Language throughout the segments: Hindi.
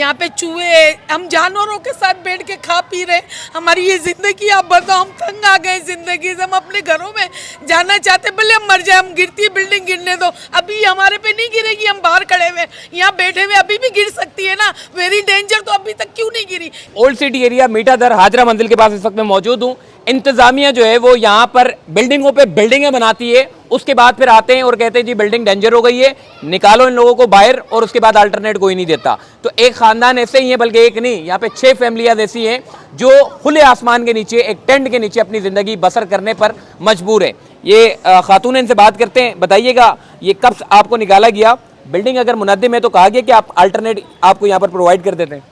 यहाँ पे चूहे, हम जानवरों के साथ बैठ के खा पी रहे। हमारी ये जिंदगी, आप बताओ, हम तंग आ गए जिंदगी से। हम अपने घरों में जाना चाहते, भले हम मर जाए, हम गिरती है बिल्डिंग गिरने दो, अभी हमारे पे नहीं गिरेगी। हम बाहर खड़े हुए यहाँ बैठे हुए, अभी भी गिर सकती है ना, वेरी डेंजर। तो अभी तक क्यों नहीं गिरी? Old city area Mithadar Hazra मंदिर के पास इस वक्त मैं मौजूद हूँ। इंतजामिया जो है वो यहाँ पर बिल्डिंगों पे बिल्डिंगें बनाती है, उसके बाद फिर आते हैं और कहते हैं जी बिल्डिंग डेंजर हो गई है, निकालो इन लोगों को बाहर, और उसके बाद अल्टरनेट कोई नहीं देता। तो एक खानदान ऐसे ही है, बल्कि एक नहीं, यहाँ पे 6 फैमिलियां ऐसी हैं जो खुले आसमान के नीचे, एक टेंट के नीचे अपनी जिंदगी बसर करने पर मजबूर है। ये खातून, इनसे बात करते हैं। बताइएगा ये कब आपको निकाला गया? बिल्डिंग अगर मुनद्दिम है तो कहा गया कि आप अल्टरनेट आपको यहाँ पर प्रोवाइड कर देते हैं?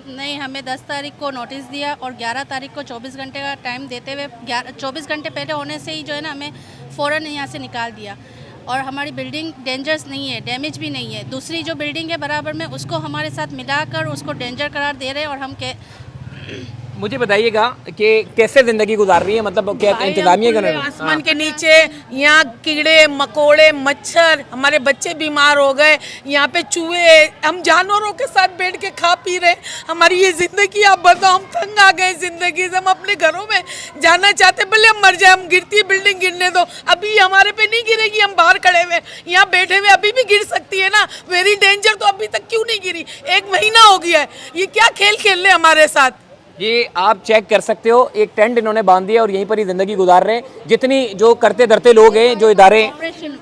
नहीं, हमें 10 तारीख को नोटिस दिया और 11 तारीख को 24 घंटे का टाइम देते हुए 24 घंटे पहले होने से ही जो है ना, हमें फ़ौरन यहाँ से निकाल दिया। और हमारी बिल्डिंग डेंजरस नहीं है, डैमेज भी नहीं है। दूसरी जो बिल्डिंग है बराबर में, उसको हमारे साथ मिलाकर उसको डेंजर करार दे रहे हैं। और हम मुझे बताइएगा कि कैसे जिंदगी गुजार रही है, मतलब क्या इंतजामिया कर रहे हैं? आसमान के नीचे यहाँ कीड़े मकोड़े मच्छर, हमारे बच्चे बीमार हो गए। यहाँ पे चूहे, हम जानवरों के साथ बैठ के खा पी रहे। हमारी ये जिंदगी, आप बताओ, हम तंग आ गए जिंदगी से। हम अपने घरों में जाना चाहते, भले हम मर जाए, हम गिरती है बिल्डिंग गिरने दो, अभी हमारे पे नहीं गिरेगी। हम बाहर खड़े हुए यहाँ बैठे हुए, अभी भी गिर सकती है ना, वेरी डेंजर। तो अभी तक क्यों नहीं गिरी? 1 महीना हो गया है। ये क्या खेल खेल रहे हमारे साथ? ये आप चेक कर सकते हो, एक टेंट इन्होंने बांध दिया और यहीं पर ही जिंदगी गुजार रहे हैं। जितनी जो करते धरते लोग हैं, जो इदारे, ऑपरेशन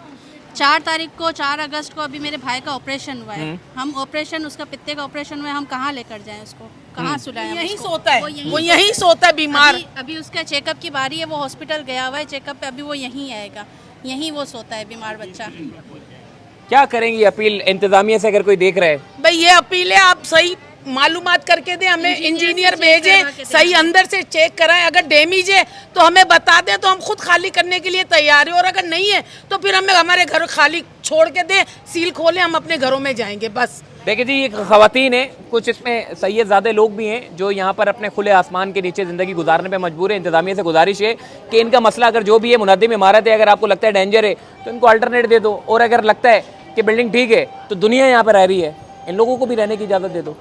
4 तारीख को, 4 अगस्त को अभी मेरे भाई का ऑपरेशन हुआ है। हम ऑपरेशन, उसका पित्ते का ऑपरेशन हुआ है, हम कहाँ लेकर जाएं उसको, कहाँ सुलाएं? यहीं सोता है, वो यहीं सोता है बीमार। अभी उसका चेकअप की बारी है, वो हॉस्पिटल गया हुआ है चेकअप पे, अभी वो यहीं आएगा, यहीं वो सोता है बीमार बच्चा। क्या करेंगी अपील इंतजामिया से अगर कोई देख रहा है? भाई ये अपील है, आप सही मालूमात करके दें हमें, इंजीनियर भेजें, सही अंदर से चेक कराएं। अगर डैमेज है तो हमें बता दें, तो हम खुद खाली करने के लिए तैयार हैं। और अगर नहीं है तो फिर हमें हमारे घर खाली छोड़ के दें, सील खोलें, हम अपने घरों में जाएंगे बस। देखिए जी, ये खवातीन है, कुछ इसमें सैयदजादे लोग भी हैं जो यहाँ पर अपने खुले आसमान के नीचे ज़िंदगी गुजारने पे मजबूर है। इंतजामिया से गुजारिश है कि इनका मसला अगर जो भी है, मुनद्दिम इमारत है, अगर आपको लगता है डेंजर है तो इनको अल्टरनेट दे दो, और अगर लगता है कि बिल्डिंग ठीक है तो दुनिया यहाँ पर रह रही है, इन लोगों को भी रहने की इजाज़त दे दो।